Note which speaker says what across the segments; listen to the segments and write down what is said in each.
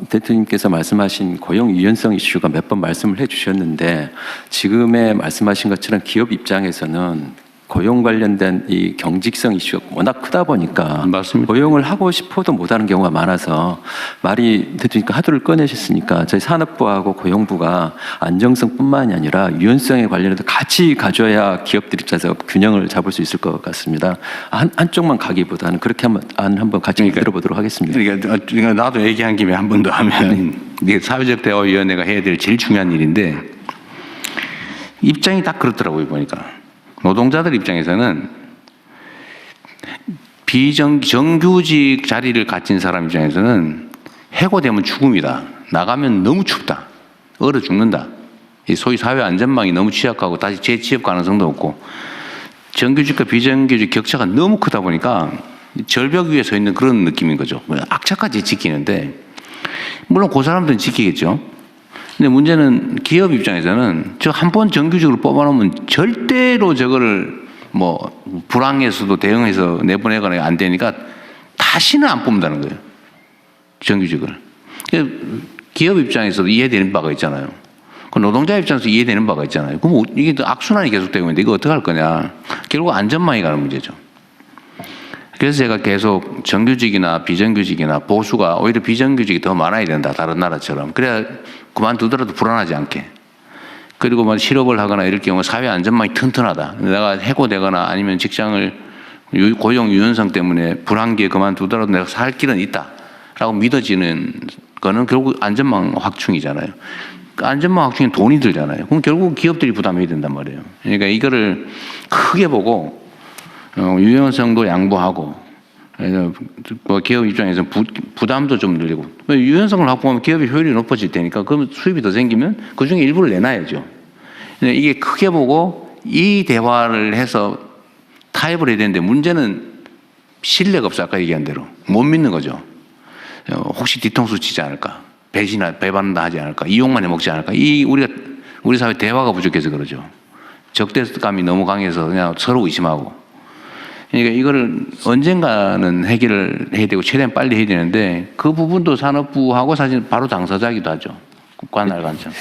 Speaker 1: 대통령께서 말씀하신 고용 유연성 이슈가 몇 번 말씀을 해주셨는데 지금의 말씀하신 것처럼 기업 입장에서는 고용 관련된 이 경직성 이슈가 워낙 크다 보니까
Speaker 2: 맞습니다.
Speaker 1: 고용을 하고 싶어도 못하는 경우가 많아서 말이 대통령께서 하도를 꺼내셨으니까 저희 산업부하고 고용부가 안정성뿐만이 아니라 유연성에 관련해서 같이 가져야 기업들 입장에서 균형을 잡을 수 있을 것 같습니다. 한쪽만 가기보다는 그렇게 한번 같이 들어보도록 하겠습니다.
Speaker 2: 그러니까 나도 얘기한 김에 한 번 더 하면 이게 사회적 대화위원회가 해야 될 제일 중요한 일인데 입장이 딱 그렇더라고요 보니까. 노동자들 입장에서는 정규직 자리를 가진 사람 입장에서는 해고되면 죽음이다. 나가면 너무 춥다. 얼어 죽는다. 소위 사회 안전망이 너무 취약하고 다시 재취업 가능성도 없고 정규직과 비정규직 격차가 너무 크다 보니까 절벽 위에 서 있는 그런 느낌인 거죠. 악착같이 지키는데 물론 그 사람들은 지키겠죠. 근데 문제는 기업 입장에서는 저 한 번 정규직으로 뽑아놓으면 절대로 저거를 뭐 불황에서도 대응해서 내보내거나 안 되니까 다시는 안 뽑는다는 거예요. 정규직을. 기업 입장에서도 이해되는 바가 있잖아요. 노동자 입장에서 이해되는 바가 있잖아요. 그럼 이게 악순환이 계속되고 있는데 이거 어떻게 할 거냐. 결국 안전망이 가는 문제죠. 그래서 제가 계속 정규직이나 비정규직이나 보수가 오히려 비정규직이 더 많아야 된다. 다른 나라처럼. 그래야 그만두더라도 불안하지 않게. 그리고 뭐 실업을 하거나 이럴 경우 사회 안전망이 튼튼하다. 내가 해고되거나 아니면 직장을 고용 유연성 때문에 불안기에 그만두더라도 내가 살 길은 있다. 라고 믿어지는 거는 결국 안전망 확충이잖아요. 안전망 확충에 돈이 들잖아요. 그럼 결국 기업들이 부담해야 된단 말이에요. 그러니까 이거를 크게 보고 유연성도 양보하고 기업 입장에서 부담도 좀 늘리고 유연성을 확보하면 기업의 효율이 높아질 테니까 그럼 수입이 더 생기면 그중에 일부를 내놔야죠. 이게 크게 보고 이 대화를 해서 타협을 해야 되는데 문제는 신뢰가 없어. 아까 얘기한 대로 못 믿는 거죠. 혹시 뒤통수 치지 않을까, 배반다 하지 않을까, 이용만 해먹지 않을까. 우리 사회 대화가 부족해서 그러죠. 적대감이 너무 강해서 그냥 서로 의심하고. 그러니까 이거를 언젠가는 해결을 해야 되고 최대한 빨리 해야 되는데 그 부분도 산업부하고 사실 바로 당사자이기도 하죠. 관할 관점.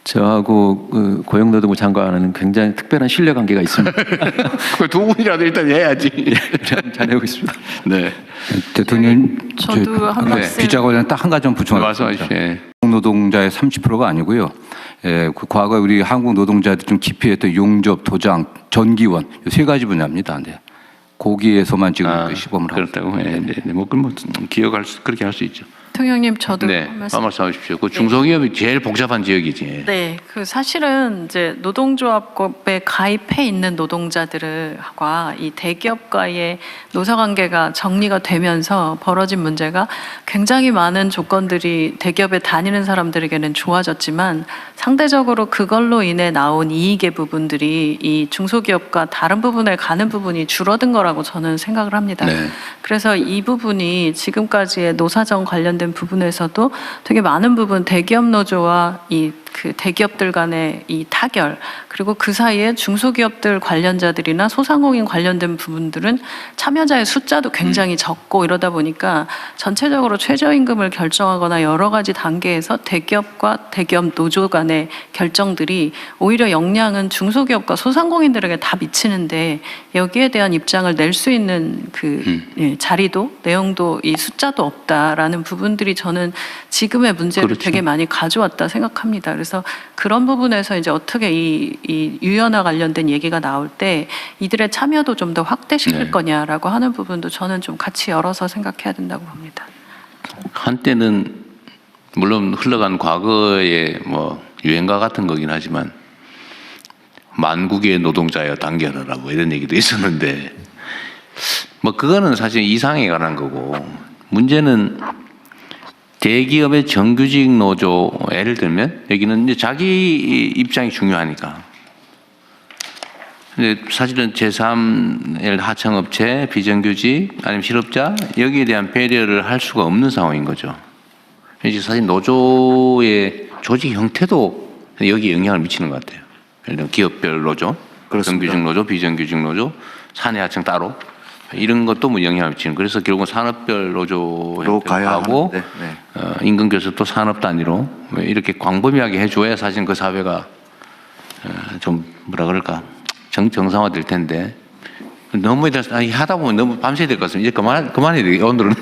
Speaker 1: 저하고 그 고용노동부 장관은 굉장히 특별한 신뢰관계가 있습니다.
Speaker 2: 두 분이라도 일단 해야지.
Speaker 1: 잘해오고 있습니다.
Speaker 2: 네.
Speaker 3: 대통령,
Speaker 4: 저도 한 말씀.
Speaker 3: 비자 관련 딱 한 가지 좀
Speaker 2: 말씀하십시오.
Speaker 3: 노동자의 30%가 아니고요. 그 과거 우리 한국 노동자들이 좀 기피했던 용접, 도장, 전기원 이 세 가지 분야입니다. 네. 거기에서만 지금 시범을 하고
Speaker 2: 그렇다고. 네. 뭐 그렇게 할 수 있죠.
Speaker 4: 대통령님 저도
Speaker 2: 네,
Speaker 4: 한 말씀.
Speaker 2: 말씀하십시오. 그 중소기업이 제일 복잡한 지역이지.
Speaker 4: 네, 그 사실은 이제 노동조합법에 가입해 있는 노동자들과 이 대기업과의 노사관계가 정리가 되면서 벌어진 문제가 굉장히 많은 조건들이 대기업에 다니는 사람들에게는 좋아졌지만 상대적으로 그걸로 인해 나온 이익의 부분들이 이 중소기업과 다른 부분에 가는 부분이 줄어든 거라고 저는 생각을 합니다.
Speaker 2: 네.
Speaker 4: 그래서 이 부분이 지금까지의 노사정 관련된 부분에서도 되게 많은 부분 대기업 노조와 그 대기업들 간의 이 타결 그리고 그 사이에 중소기업들 관련자들이나 소상공인 관련된 부분들은 참여자의 숫자도 굉장히 적고 이러다 보니까 전체적으로 최저임금을 결정하거나 여러 가지 단계에서 대기업과 대기업 노조 간의 결정들이 오히려 영향은 중소기업과 소상공인들에게 다 미치는데 여기에 대한 입장을 낼 수 있는 자리도 내용도 이 숫자도 없다라는 부분들이 저는 지금의 문제를
Speaker 2: 그렇죠.
Speaker 4: 되게 많이 가져왔다 생각합니다. 그래서 그런 부분에서 이제 어떻게 이 유연화 관련된 얘기가 나올 때 이들의 참여도 좀 더 확대시킬 거냐라고 하는 부분도 저는 좀 같이 열어서 생각해야 된다고 봅니다.
Speaker 2: 한때는 물론 흘러간 과거의 뭐 유행가 같은 거긴 하지만 만국의 노동자여 단결하라 뭐 이런 얘기도 있었는데 뭐 그거는 사실 이상에 관한 거고 문제는 대기업의 정규직 노조 예를 들면 여기는 이제 자기 입장이 중요하니까. 근데 사실은 제3 하청업체, 비정규직 아니면 실업자 여기에 대한 배려를 할 수가 없는 상황인 거죠. 이제 사실 노조의 조직 형태도 여기에 영향을 미치는 것 같아요. 예를 들면 기업별 노조, 정규직 노조, 비정규직 노조, 사내 하청 따로 이런 것도 뭐 영향을 미치는. 그래서 결국은 산업별 노조
Speaker 5: 로 가야
Speaker 2: 하고
Speaker 5: 하는데, 네.
Speaker 2: 임금 교섭도 산업 단위로 이렇게 광범위하게 해줘야 사실 그 사회가 좀 뭐라 그럴까 정상화될 텐데 너무 하다 보면 너무 밤새야 될 것 같습니다. 이제 그만해야 되겠 오늘은.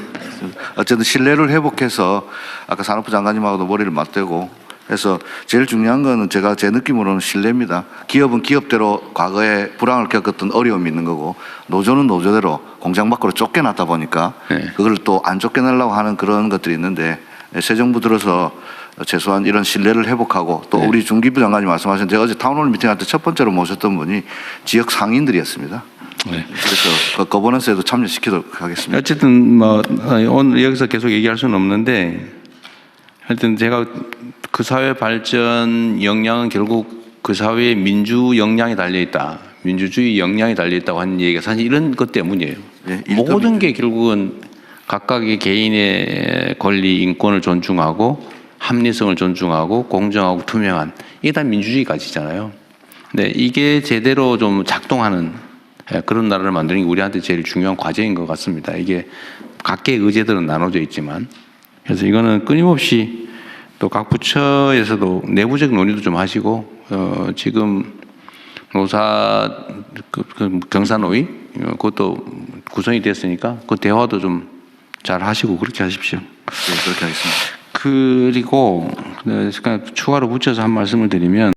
Speaker 5: 어쨌든 신뢰를 회복해서 아까 산업부 장관님하고도 머리를 맞대고 해서 제일 중요한 거는 제가 제 느낌으로는 신뢰입니다. 기업은 기업대로 과거에 불황을 겪었던 어려움이 있는 거고 노조는 노조대로 공장 밖으로 쫓겨났다 보니까
Speaker 2: 네.
Speaker 5: 그걸 또 안 쫓겨내려고 하는 그런 것들이 있는데 새 정부 들어서 최소한 이런 신뢰를 회복하고 또 우리 중기부 장관님 말씀하신 제가 어제 타운홀 미팅할 때 첫 번째로 모셨던 분이 지역 상인들이었습니다.
Speaker 2: 네.
Speaker 5: 그래서 그 거버넌스에도 참여시키도록 하겠습니다.
Speaker 2: 어쨌든 뭐 오늘 여기서 계속 얘기할 수는 없는데 하여튼 제가 그 사회 발전 역량은 결국 그 사회의 민주 역량이 달려 있다. 민주주의 역량이 달려 있다고 하는 얘기가 사실 이런 것 때문이에요.
Speaker 5: 네,
Speaker 2: 모든 게 결국은 각각의 개인의 권리, 인권을 존중하고 합리성을 존중하고 공정하고 투명한 이게 다 민주주의 가치잖아요. 근데 이게 제대로 좀 작동하는 그런 나라를 만드는 게 우리한테 제일 중요한 과제인 것 같습니다. 이게 각계의 의제들은 나눠져 있지만 그래서 이거는 끊임없이 또 각 부처에서도 내부적 논의도 좀 하시고 지금 노사 경사노위 그것도 구성이 됐으니까 그 대화도 좀 잘 하시고 그렇게 하십시오.
Speaker 5: 네, 그렇게 하겠습니다.
Speaker 2: 그리고 추가로 붙여서 한 말씀을 드리면